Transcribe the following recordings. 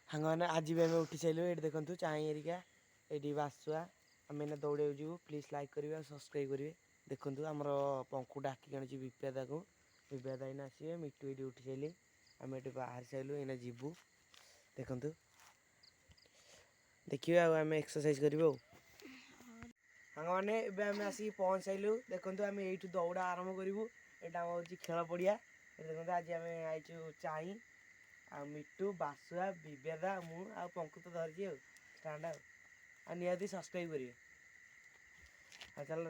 ସାଙ୍ଗମାନେ ଆଜି ବି ଆମେ ଉଠି ସାରିଲୁ। ଏଠି ଦେଖନ୍ତୁ ଚାଇଁ ଏରିକା ଏଠି ବାସୁଆ ଆମେ ଏଇନା ଦୌଡ଼ିବାକୁ ଯିବୁ। ପ୍ଲିଜ୍ ଲାଇକ୍ କରିବେ ଆଉ ସବସ୍କ୍ରାଇବ୍ କରିବେ। ଦେଖନ୍ତୁ ଆମର ପଙ୍କୁ ଡାକିକି ଆଣୁଛି ବିପ୍ୟାଦାକୁ। ବିପ୍ୟାଦା ଏଇନା ଆସିବେ। ମିଟୁ ଏଠି ଉଠି ସାରିଲି। ଆମେ ଏଠି ବାହାରି ସାରିଲୁ ଏଇନା ଯିବୁ। ଦେଖନ୍ତୁ ଦେଖିବେ ଆଉ ଆମେ ଏକ୍ସରସାଇଜ୍ କରିବୁ ଆଉ। ସାଙ୍ଗମାନେ ଏବେ ଆମେ ଆସିକି ପହଞ୍ଚି ସାରିଲୁ। ଦେଖନ୍ତୁ ଆମେ ଏଇଠୁ ଦୌଡ଼ା ଆରମ୍ଭ କରିବୁ। ଏଇଟା ଆମର ହେଉଛି ଖେଳ ପଡ଼ିଆ। ଏଠି ଦେଖନ୍ତୁ ଆଜି ଆମେ ଆଇଛୁ ଚାଇଁ ଆଉ ମିଟୁ ବାସୁଆ ବିବେଦା ମୁଁ ଆଉ ପଙ୍କୁ ତ ଧରିଛି ଆଉ ଷ୍ଟାଣ୍ଡ ଆଉ ନିହାତି ସବସ୍କ୍ରାଇବ୍ କରିବେ। ଆଉ ଚାଲ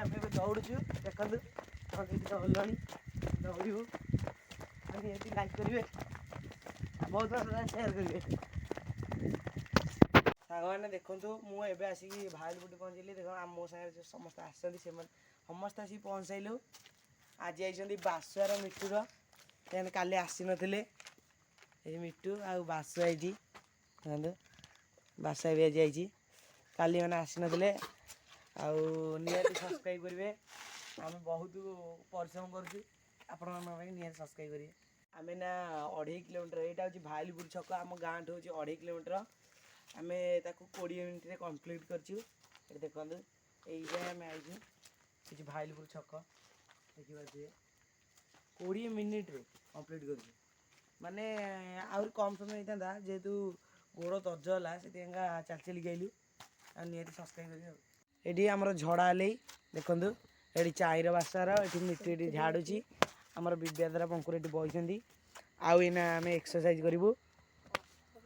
ଆମେ ଏବେ ଦୌଡ଼ୁଛୁ। ଦେଖନ୍ତୁ କ'ଣ କେମିତି ଦୌଡ଼ିଲଣି ଦୌଡ଼ିବୁ ଆଉ ନିହାତି ଲାଇକ୍ କରିବେ ବହୁତ ସେୟାର କରିବେ। ସାଙ୍ଗମାନେ ଦେଖନ୍ତୁ ମୁଁ ଏବେ ଆସିକି ଭାଇଲୁଗୁଟି ପହଞ୍ଚିଲି। ଦେଖ ମୋ ସାଙ୍ଗରେ ଯେଉଁ ସମସ୍ତେ ଆସିଛନ୍ତି ସେମାନେ ସମସ୍ତେ ଆସିକି ପହଞ୍ଚି ସାରିଲୁ। ଆଜି ଆଇଛନ୍ତି ବାସୁଆର ମିଟୁର ସେମାନେ କାଲି ଆସିନଥିଲେ। ଏଇ ମିଟୁ ଆଉ ବାସୁଆ ଏଇଠି ଦେଖନ୍ତୁ ବାସୁଆ ବି ଆଜି ଆଇଛି। କାଲି ମାନେ ଆସିନଥିଲେ। ଆଉ ନିହାତି ସବସ୍କ୍ରାଇବ୍ କରିବେ। ଆମେ ବହୁତ ପରିଶ୍ରମ କରୁଛୁ ଆପଣମାନଙ୍କ ପାଇଁ ନିହାତି ସବସ୍କ୍ରାଇବ୍ କରିବେ। ଆମେ ନା 2.5 କିଲୋମିଟର ଏଇଟା ହେଉଛି ଭାଇଲୁଗୁଡ଼ି ଛକ ଆମ ଗାଁଠୁ ହେଉଛି 2.5 କିଲୋମିଟର। ଆମେ ତାକୁ 20 ମିନିଟ୍ରେ କମ୍ପ୍ଲିଟ୍ କରିଛୁ। ଏଠି ଦେଖନ୍ତୁ ଏଇଟା ଆମେ ଆଇଛୁ କିଛି ଭାଇଲୁଗୁଡ଼ି ଛକ ଦେଖିପାରୁଥିବେ 20 ମିନିଟ୍ରେ କମ୍ପ୍ଲିଟ୍ କରିଛୁ। ମାନେ ଆହୁରି କମ୍ ସମୟ ହେଇଥାନ୍ତା ଯେହେତୁ ଗୋଡ଼ ଦର୍ଜ ହେଲା ସେଥିପାଇଁକା ଚାଲି ଚାଲିକି ଆଇଲୁ। ଆଉ ନିହାତି ସବସ୍କ୍ରାଇବ୍ କରିବେ ଆଉ। ଏଠି ଆମର ଝଡ଼ା ହେଲେଇ ଦେଖନ୍ତୁ ଏଠି ଚାଇଁର ବାସାର ଏଠି ମିଟୁ ଏଠି ଝାଡ଼ୁଛି। ଆମର ବିଦ୍ୟାଧର ପଙ୍କୁର ଏଠି ବଇଛନ୍ତି। ଆଉ ଏଇନା ଆମେ ଏକ୍ସରସାଇଜ୍ କରିବୁ।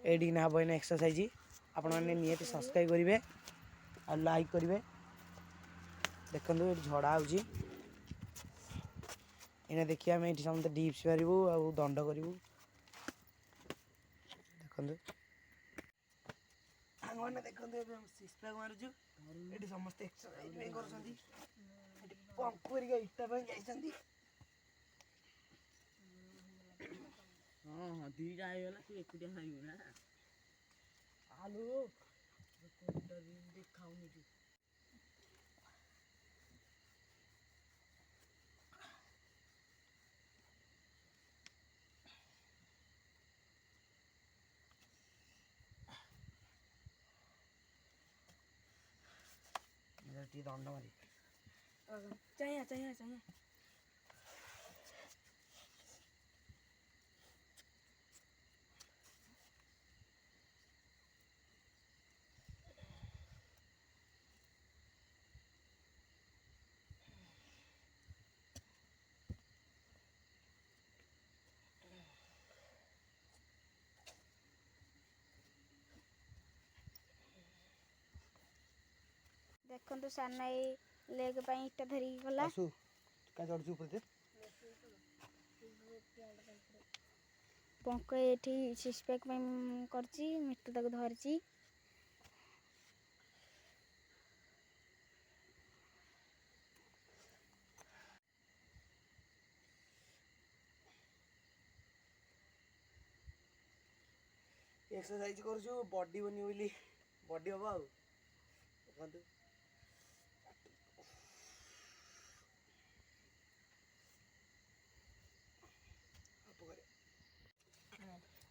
ଏଇଠିକିନା ହେବ ଏଇନା ଏକ୍ସରସାଇଜ୍। ଆପଣମାନେ ନିହାତି ସବସ୍କ୍ରାଇବ୍ କରିବେ ଆଉ ଲାଇକ୍ କରିବେ। ଦେଖନ୍ତୁ ଏଠି ଝଡ଼ା ହେଉଛି। ଏଇନା ଦେଖିବା ଆମେ ଏଠି ସମସ୍ତେ ଡିପ୍ସ ମାରିବୁ ଆଉ ଦଣ୍ଡ କରିବୁ। ଦେଖନ୍ତୁ ସାଙ୍ଗମାନେ ଦେଖନ୍ତୁ ଏବେ ଆମେ ସିକ୍ସ ପ୍ୟାକ୍ ମାରୁଛୁ। ଏଠି ସମସ୍ତେ ଏକ୍ସରସାଇଜ୍ ପାଇଁ କରୁଛନ୍ତି। ଏଠି ପଙ୍କୁ ହେରିକା ଇଟା ପାଇଁ ଯାଇଛନ୍ତି। ହଁ ହଁ ଦିଟା ହେଇଗଲା ତୁ ଏକୁଟିଆ ଖାଇବୁ ନା। ଆଲୁ ଦେଖାଉନି ତୁ ଟିକେ ଦଣ୍ଡ ମାରି ଚାହିଁଆ ଚାହିଁଆ ଚାହିଁଆ ଦେଖନ୍ତୁ ସାନ ଏଇ ଲେଗ ପାଇଁ ଇଟା ଧରିକି ଗଲା। ଆସୁ କାଇଁ ଚଢୁଛୁ ଉପରେ ପଙ୍କ ଏଠି ସିକ୍ସ ପ୍ୟାକ୍ ପାଇଁ କରିଛି। ମିଟୁ ତାକୁ ଧରିଛି। ଏକ୍ସରସାଇଜ୍ କରୁଛୁ ବଡି ବନିବ ବୋଲି ବଡି ହବ ଆଉ ଦେଖନ୍ତୁ।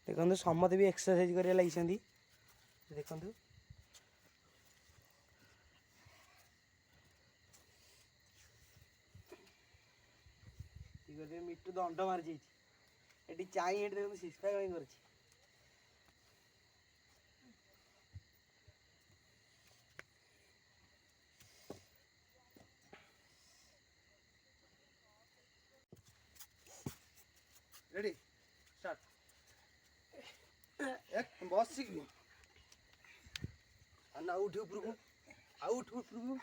ଦେଖନ୍ତୁ ସମସ୍ତେ ବି ଏକ୍ସରସାଇଜ୍ କରିବା ଲାଗିଛନ୍ତି। ଦେଖନ୍ତୁ ଠିକ୍ ଅଛି ମିଟୁ ଦଣ୍ଡ ମାରିଯାଇଛି। ଏଠି ଚାଇଁ ଏଠି ଦେଖନ୍ତୁ ସିକ୍ସ ପ୍ୟାକ୍ ପାଇଁ କରିଛି। ରେଡି ଷ୍ଟାର୍ଟ ବସିକି ଆଉ ଉଠି ଉପରକୁ ଆଉ ଉଠି ଉପରକୁ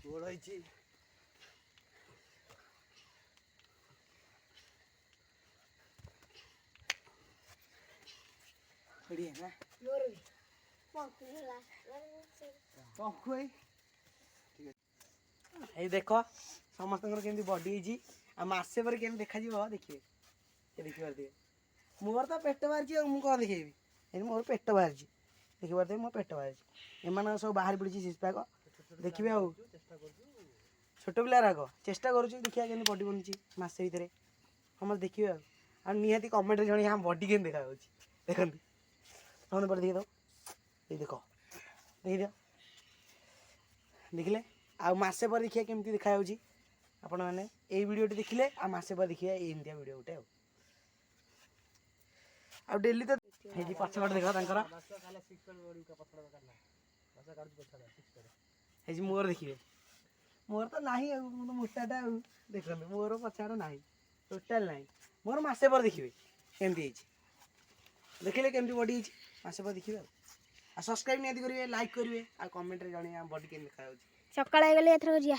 ଗୋଡ଼ ହେଇଛି। बढ़िया ना पंखु भाई ठीक है। ये देख समस्त केमती बॉडी आ मसे पर केमती देखा देखिए ये देखिपारे मोर तो पेट बाहरी मुझे कौन देखेबी ये मोर पेट बाहरी देखिपारे मो पेट बाहरी एम सब बाहर पड़ी सिक्स पैक देखिए आउ छोट पिलाराक चेष्टा करुँ देखिए केमती बडी बनुची मसे भितर समस्त देखिए आ निहाती कमेंट जन यहाँ बडी के देखा देखते समझ पर देखिए तो ये देख देखिए देखिले आ मसे पर देखिए केमती देखा आपण मैंने ये वीडियो देखिले आ मसे पर देखिए एमतिया वीडियो गोटे आ डेली तो ये पछपट देख ये मोर देखिए मोर तो ना मोटाटा देख मोर पछाड़ ना टोटाल ना मोर मसे पर देखिए केमती देखिले केमती बॉडी मसे पर देखिए आ सब्सक्राइब निहाती करेंगे लाइक करेंगे आ कमेंट रे जणे बॉडी केमती देखा सकाळ गले एथर जिया